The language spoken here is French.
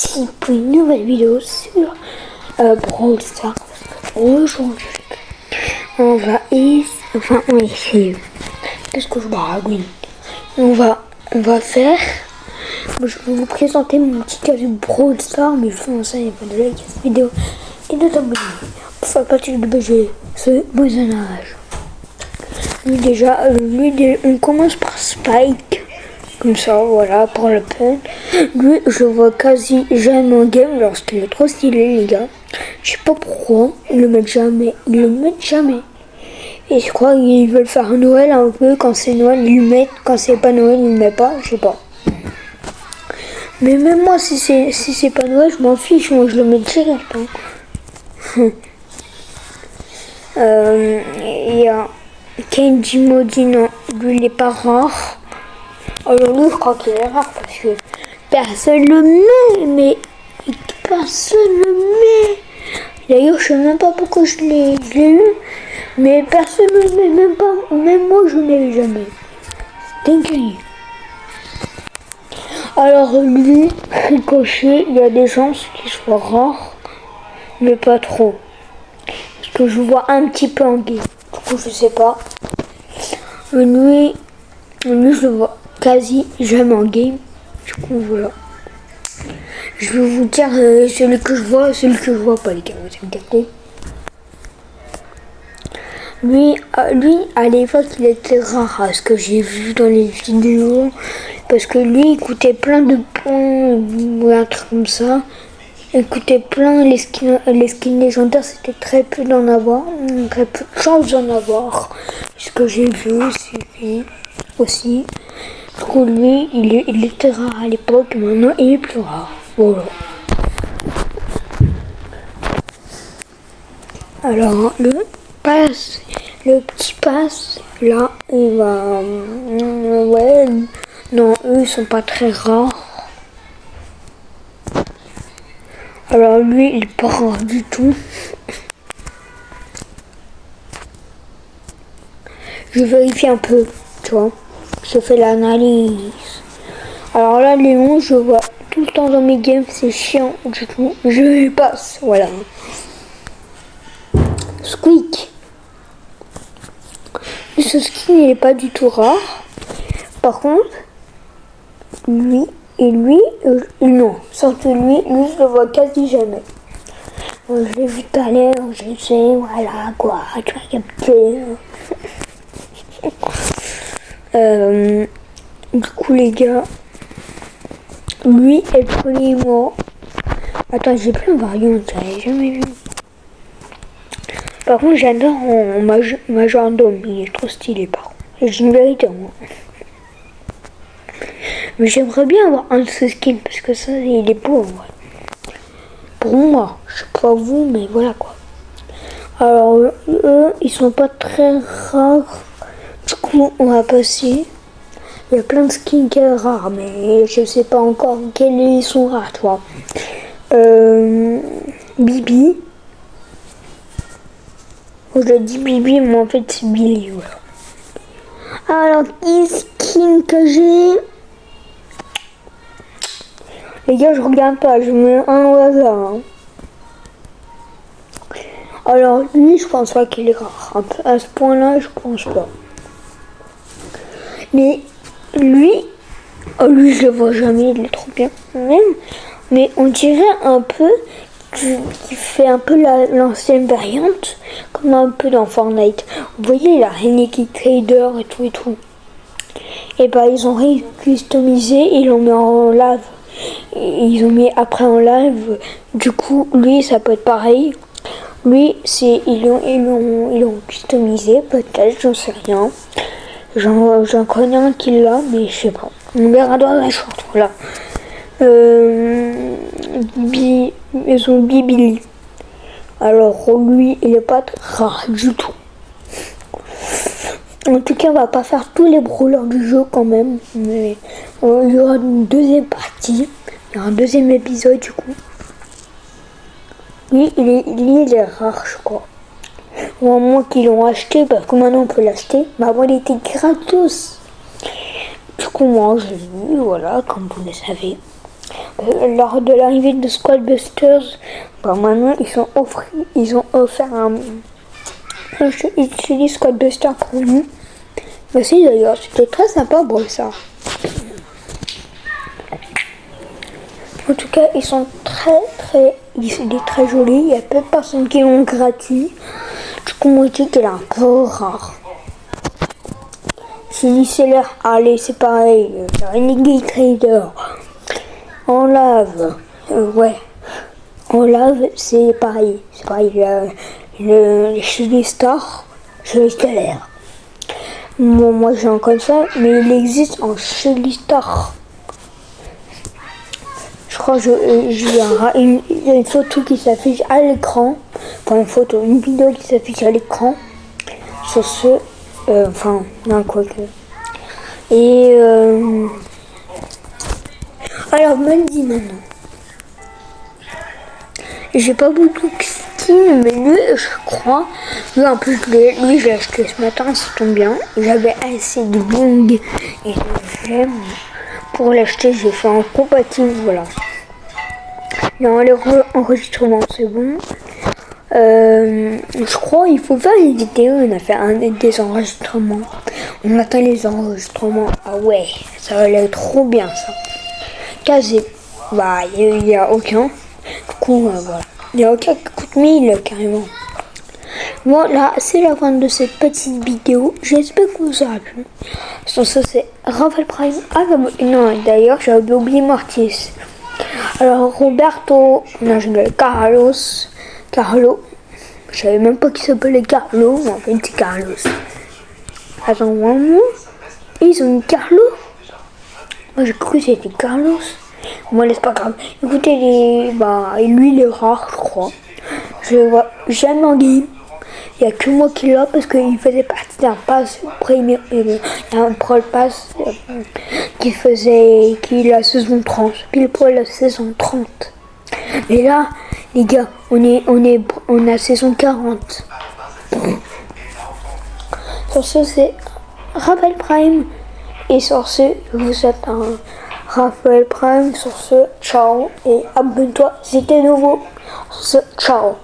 parti pour une nouvelle vidéo sur Brawl Stars. Aujourd'hui, on va essayer. Qu'est-ce que je baragouine? On va faire. Je vais vous présenter mon petit cas du Brawl Stars, mais je fais ça, il n'y a pas de like à cette vidéo et de t'abonner pour faire partie du BG, ce personnage. On commence par Spike. Comme ça, voilà, pour le peine. Lui, je vois quasi jamais en game lorsqu'il est trop stylé, les gars. Je sais pas pourquoi, ils le mettent jamais. Et je crois qu'ils veulent faire Noël un peu. Quand c'est Noël, ils le mettent. Quand c'est pas Noël, ils le mettent pas. Je sais pas. Mais même moi, si c'est pas Noël, je m'en fiche. Moi, je le mets direct. Il y a Kenji Modi, non, lui, il est pas rare. Alors lui, je crois qu'il est rare parce que personne le met, mais personne le met. D'ailleurs, je sais même pas pourquoi je l'ai eu, mais personne le met, même moi, je ne l'ai jamais. C'est dingue. Alors lui, Ricochet, il y a des chances qu'il soit rare, mais pas trop. Parce que je vois un petit peu en game. Du coup, je sais pas. Lui, je le vois quasi jamais en game. Du coup, voilà. Je vais vous dire celui que je vois et celui que je vois pas, les gars. Vous avez capté? Lui, à l'époque, il était rare à ce que j'ai vu dans les vidéos. Parce que lui, il coûtait plein de points ou un truc comme ça. Il coûtait plein. Les skins légendaires, c'était très peu d'en avoir. Très peu de chance d'en avoir. Ce que j'ai vu aussi. Du coup, lui, il était rare à l'époque, maintenant il est plus rare. Voilà. Alors, le petit pass, là, il va... ouais, non, eux, ils sont pas très rares. Alors, lui, il est pas rare du tout. Je vérifie un peu, tu vois. Je fais l'analyse. Alors là, Léon, je vois tout le temps dans mes games, c'est chiant. Du coup, je les passe. Voilà. Squeak. Ce skin, il est pas du tout rare. Par contre, lui, non. Surtout lui, je le vois quasi jamais. Je l'ai vu tout à l'heure, je sais, voilà, quoi. Tu vas capter. Du coup, les gars, lui est le premier mot. Attends, j'ai plein de variantes, j'avais jamais vu. Par contre, j'adore en majordome, il est trop stylé par contre. Et j'ai une vérité moi. Mais j'aimerais bien avoir un de ces skins parce que ça, il est beau en vrai. Pour moi, je sais pas vous, mais voilà quoi. Alors, eux, ils sont pas très rares. Du coup, on va passer. Il y a plein de skins qui sont rares, mais je sais pas encore quels sont rares, toi. Bibi. Je dis Bibi, mais en fait c'est Billy. Voilà. Alors, skin que j'ai. Les gars, je regarde pas, je mets un au hasard. Hein. Alors, lui, je pense pas qu'il est rare. À ce point-là, je pense pas. Mais lui, je le vois jamais, il est trop bien. Mais on dirait un peu qui fait un peu l'ancienne variante, comme un peu dans Fortnite. Vous voyez, la Renegade Trader et tout. Et bah, ils ont customisé, ils l'ont mis en live. Et ils ont mis après en live. Du coup, lui, ça peut être pareil. Lui, ils l'ont customisé, peut-être, j'en sais rien. J'en connais un qui l'a, mais je sais pas. On verra dans la short, voilà. Ils ont Billy. Alors lui, il est pas rare du tout. En tout cas, on va pas faire tous les brawlers du jeu quand même. Mais il y aura une deuxième partie. Il y aura un deuxième épisode du coup. Lui, il est rare, je crois. Ou à moins qu'ils l'ont acheté, parce que maintenant on peut l'acheter. Mais avant, il était gratos. Du coup, moi, je l'ai eu, voilà, comme vous le savez. lors de l'arrivée de Squadbusters, bah maintenant ils ont offert un chili Squadbuster pour nous. Merci d'ailleurs, c'était très sympa pour ça. En tout cas, ils sont il est très joli. Il y a peu de personnes qui l'ont gratuit. Du coup, moi, je dis qu'il est un peu rare. Chili Seller, allez, c'est pareil. Renegade Trader. En lave, ouais. En lave, c'est pareil. C'est pareil. Le Chili Star, Chili Seller. Bon, moi, j'ai un comme ça, mais il existe en Chili Star. Je crois que il y a une photo qui s'affiche à l'écran. Enfin, une vidéo qui s'affiche à l'écran. Sur ce. Non, quoi que. Et. Alors, Mandy maintenant. J'ai pas beaucoup de skin, mais lui, je crois. Lui, en plus, lui, j'ai acheté ce matin, ça tombe bien. J'avais assez de bling et de gemmes. Pour l'acheter, j'ai fait un compatible, voilà. Non, l'enregistrement, c'est bon. Je crois qu'il faut faire une vidéo. On a fait des enregistrements. On attend les enregistrements. Ah ouais, ça va aller trop bien ça. Casé. Bah, il n'y a aucun. Du coup, voilà. Il n'y a aucun qui coûte 1000 carrément. Voilà, c'est la fin de cette petite vidéo. J'espère que vous aurez plu. Sur ce, c'est Raphaël Prime. Ah non, d'ailleurs, j'ai oublié Mortis. Alors, Roberto, non, je vais Carlo. Je savais même pas qu'il s'appelait Carlo, mais en fait, c'est Carlos. Attends, vraiment, ils ont une Carlo. Moi, j'ai cru que c'était Carlos. Bon, c'est pas grave. Écoutez, lui, il est rare, je crois. Je le vois jamais en game. Il n'y a que moi qui l'a parce qu'il faisait partie d'un pass premier. Un Pro Pass qui la saison 30. Pile poil la saison 30. Mais là, les gars, on a saison 40. Sur ce, c'est Raphaël Prime. Et sur ce, je vous souhaite un Raphaël Prime. Sur ce, ciao. Et abonne-toi si t'es nouveau. Sur ce, ciao.